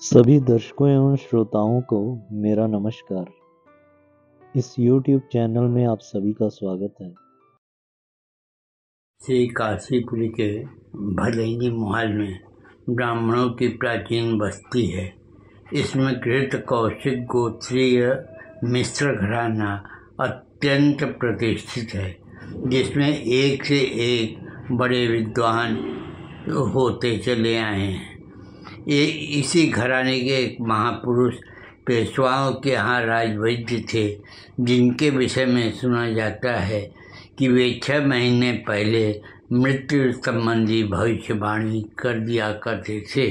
सभी दर्शकों एवं श्रोताओं को मेरा नमस्कार। इस YouTube चैनल में आप सभी का स्वागत है। श्री काशीपुरी के भदैनी मोहल में ब्राह्मणों की प्राचीन बस्ती है। इसमें कृत कौशिक गोत्रीय मिश्र घराना अत्यंत प्रतिष्ठित है, जिसमें एक से एक बड़े विद्वान होते चले आए हैं। ये इसी घराने के एक महापुरुष पेशवाओं के यहाँ राजवैद्य थे, जिनके विषय में सुना जाता है कि वे 6 महीने पहले मृत्यु संबंधी भविष्यवाणी कर दिया करते थे।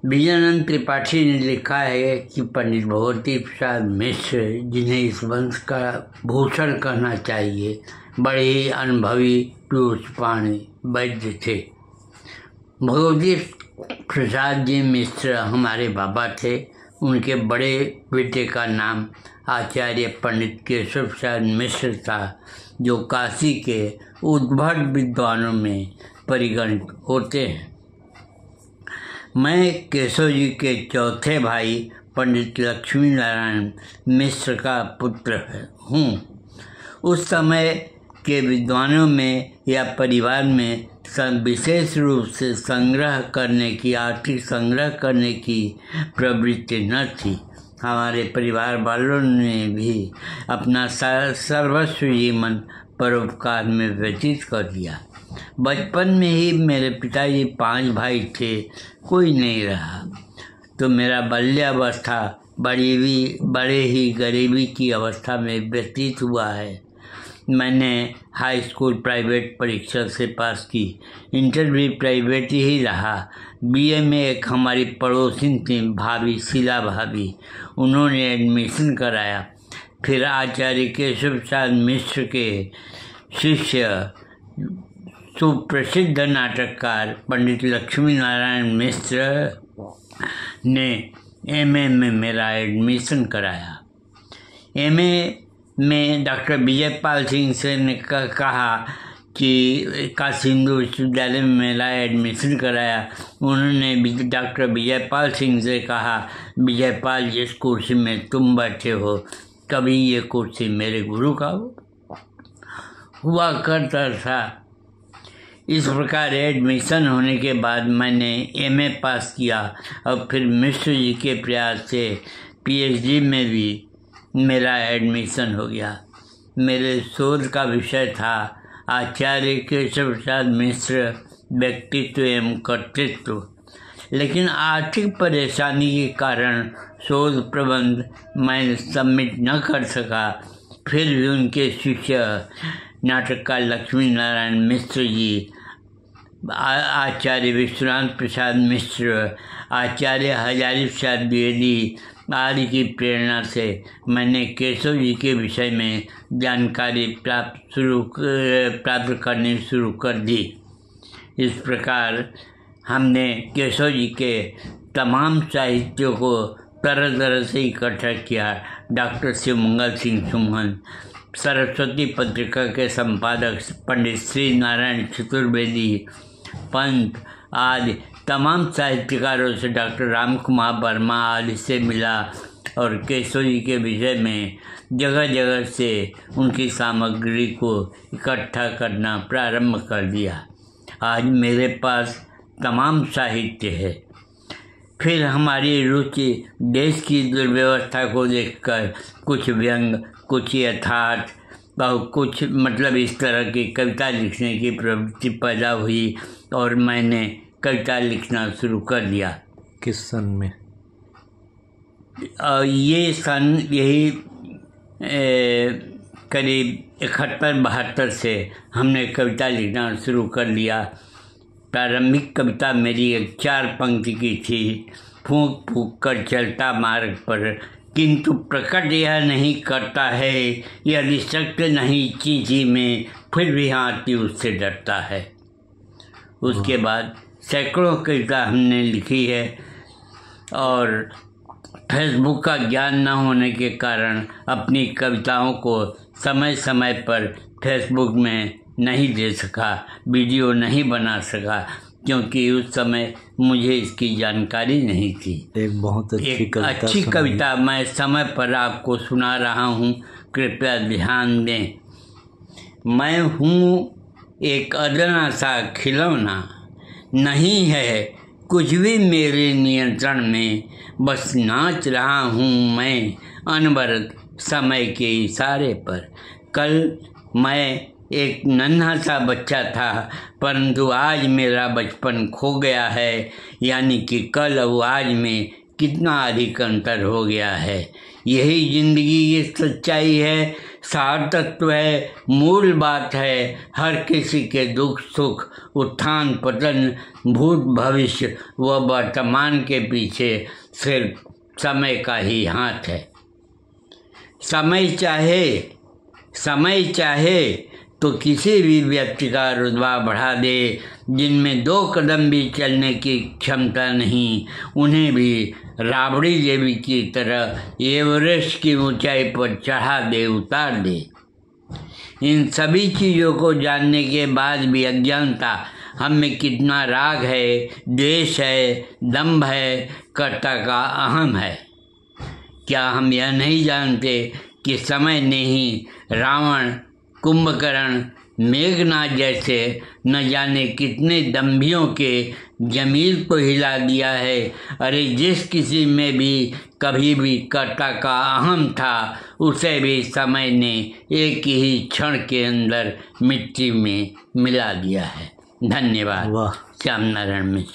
विजयानंद त्रिपाठी ने लिखा है कि पंडित भगवती प्रसाद मिश्र, जिन्हें इस वंश का भूषण कहना चाहिए, बड़े ही अनुभवी पीयूषपाणी वैद्य थे। भगवती प्रसाद जी मिश्र हमारे बाबा थे। उनके बड़े बेटे का नाम आचार्य पंडित केशव प्रसाद मिश्र था, जो काशी के उद्भट विद्वानों में परिगणित होते हैं। मैं केशव जी के चौथे भाई पंडित लक्ष्मी नारायण मिश्र का पुत्र हूँ। उस समय के विद्वानों में या परिवार में विशेष रूप से आर्थिक संग्रह करने की प्रवृत्ति न थी। हमारे परिवार वालों ने भी अपना सर्वस्व जीवन परोपकार में व्यतीत कर दिया। बचपन में ही मेरे पिताजी 5 भाई थे, कोई नहीं रहा, तो मेरा बाल्यावस्था बड़े ही गरीबी की अवस्था में व्यतीत हुआ है। मैंने हाई स्कूल प्राइवेट परीक्षा से पास की, इंटर भी प्राइवेट ही रहा। बीए में एक हमारी पड़ोसी थी भाभी, शीला भाभी, उन्होंने एडमिशन कराया। फिर आचार्य केशव प्रसाद मिश्र के शिष्य सुप्रसिद्ध नाटककार पंडित लक्ष्मी नारायण मिश्र ने एमए में मेरा एडमिशन कराया। एमए में डॉक्टर विजयपाल सिंह से ने कहा कि काशी हिंदू विश्वविद्यालय में मेरा एडमिशन कराया। उन्होंने डॉक्टर विजयपाल सिंह से कहा, विजयपाल, जिस कुर्सी में तुम बैठे हो, कभी ये कुर्सी मेरे गुरु का हुआ करता था। इस प्रकार एडमिशन होने के बाद मैंने एमए पास किया और फिर मिश्र जी के प्रयास से पीएचडी में भी मेरा एडमिशन हो गया। मेरे शोध का विषय था आचार्य केशव प्रसाद मिश्र, व्यक्तित्व एवं कर्तृत्व। लेकिन आर्थिक परेशानी के कारण शोध प्रबंध मैं सबमिट न कर सका। फिर भी उनके शिष्य नाटककार लक्ष्मी नारायण मिश्र जी, आचार्य विश्वनाथ प्रसाद मिश्र, आचार्य हजारी प्रसाद द्विवेदी आदि की प्रेरणा से मैंने केशव जी के विषय में जानकारी प्राप्त करनी शुरू कर दी। इस प्रकार हमने केशव जी के तमाम साहित्यों को तरह तरह से इकट्ठा किया। डॉक्टर शिवमंगल सिंह सुमन, सरस्वती पत्रिका के संपादक पंडित श्री नारायण चतुर्वेदी, पंत आदि तमाम साहित्यकारों से, डॉक्टर राम कुमार वर्मा आदि से मिला और केशव जी के विषय में जगह जगह से उनकी सामग्री को इकट्ठा करना प्रारंभ कर दिया। आज मेरे पास तमाम साहित्य है। फिर हमारी रुचि देश की दुर्व्यवस्था को देखकर कुछ व्यंग, कुछ यथार्थ और कुछ इस तरह की कविता लिखने की प्रवृत्ति पैदा हुई और मैंने कविता लिखना शुरू कर दिया। किस सन में? ये सन यही करीब 71-72 से हमने कविता लिखना शुरू कर लिया। प्रारंभिक कविता मेरी एक 4 पंक्ति की थी। फूंक फूंक कर चलता मार्ग पर, किंतु प्रकट यह नहीं करता है, यदि शक्ति नहीं चीज़ी में, फिर भी हाथी उससे डरता है। उसके बाद सैकड़ों कविता हमने लिखी है और फेसबुक का ज्ञान न होने के कारण अपनी कविताओं को समय समय पर फेसबुक में नहीं दे सका, वीडियो नहीं बना सका। क्योंकि उस समय मुझे इसकी जानकारी नहीं थी। एक बहुत अच्छी कविता मैं समय पर आपको सुना रहा हूँ, कृपया ध्यान दें। मैं हूँ एक अदना सा खिलौना, नहीं है कुछ भी मेरे नियंत्रण में, बस नाच रहा हूँ मैं अनवरत समय के इशारे पर। कल मैं एक नन्हा सा बच्चा था, परंतु आज मेरा बचपन खो गया है, यानी कि कल और आज में कितना अधिक अंतर हो गया है। यही जिंदगी की सच्चाई है, सार तत्व है, मूल बात है। हर किसी के दुख सुख, उत्थान पतन, भूत भविष्य व वर्तमान के पीछे सिर्फ समय का ही हाथ है। समय चाहे तो किसी भी व्यक्ति का रुतबा बढ़ा दे। जिनमें 2 कदम भी चलने की क्षमता नहीं, उन्हें भी राबड़ी देवी की तरह एवरेस्ट की ऊंचाई पर चढ़ा दे, उतार दे। इन सभी चीज़ों को जानने के बाद भी अज्ञानता हम में कितना राग है, द्वेष है, दंभ है, कर्ता का अहम है। क्या हम यह नहीं जानते कि समय ने ही रावण, कुंभकर्ण, मेघनाथ जैसे न जाने कितने दंभियों के जमीर को हिला दिया है। अरे जिस किसी में भी कभी भी कर्ता का अहम था, उसे भी समय ने एक ही क्षण के अंदर मिट्टी में मिला दिया है। धन्यवाद। वाह। श्याम नारायण मिश्र।